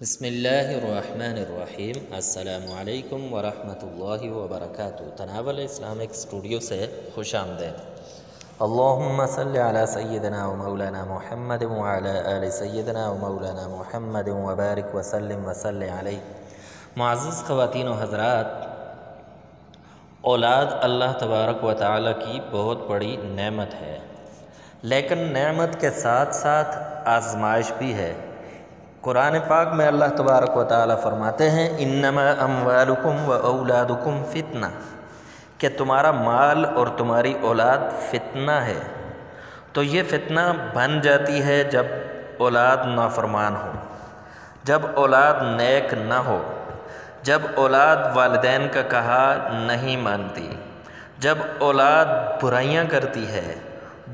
بسم اللہ الرحمن الرحیم۔ السلام علیکم ورحمۃ اللہ وبرکاتہ۔ تناول اسلامک اسٹوڈیو سے خوش آمدید۔ اللہم صلی علی سیدنا و مولانا محمد وعلی آل سیدنا و مولانا محمد وبارک وسلم وصلی علیہ۔ معزز خواتین و حضرات، اولاد اللہ تبارک و تعالی کی بہت بڑی نعمت ہے، لیکن نعمت کے ساتھ ساتھ آزمائش بھی ہے۔ قرآن پاک میں اللہ تبارک و تعالی فرماتے ہیں انما اموالکم و اولادکم فتنہ، کہ تمہارا مال اور تمہاری اولاد فتنہ ہے۔ تو یہ فتنہ بن جاتی ہے جب اولاد نافرمان ہو، جب اولاد نیک نہ ہو، جب اولاد والدین کا کہا نہیں مانتی، جب اولاد برائیاں کرتی ہے،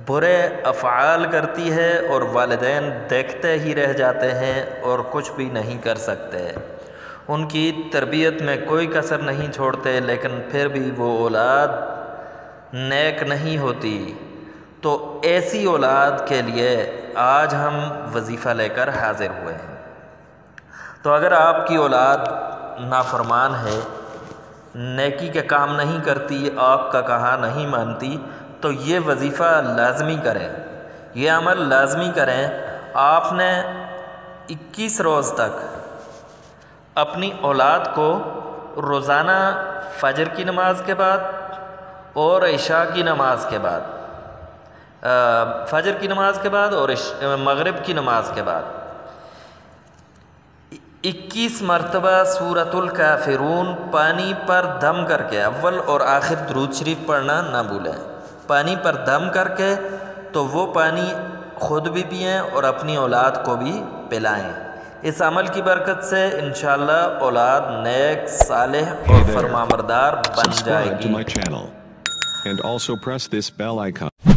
برے افعال کرتی ہے اور والدین دیکھتے ہی رہ جاتے ہیں اور کچھ بھی نہیں کر سکتے، ان کی تربیت میں کوئی کسر نہیں چھوڑتے، لیکن پھر بھی وہ اولاد نیک نہیں ہوتی۔ تو ایسی اولاد کے لیے آج ہم وظیفہ لے کر حاضر ہوئے ہیں۔ تو اگر آپ کی اولاد نافرمان ہے، نیکی کے کام نہیں کرتی، آپ کا کہا نہیں مانتی، تو یہ وظیفہ لازمی کریں، یہ عمل لازمی کریں۔ آپ نے 21 روز تک اپنی اولاد کو روزانہ فجر کی نماز کے بعد اور عشاء کی نماز کے بعد، فجر کی نماز کے بعد اور مغرب کی نماز کے بعد 21 مرتبہ سورۃ الکافرون پانی پر دم کر کے، اول اور آخر درود شریف پڑھنا نہ بھولیں، پانی پر دم کر کے، تو وہ پانی خود بھی پئیں اور اپنی اولاد کو بھی پلائیں۔ اس عمل کی برکت سے انشاءاللہ اولاد نیک، صالح اور فرمانبردار بن جائے گی۔ Subscribe to my channel and also press this bell icon.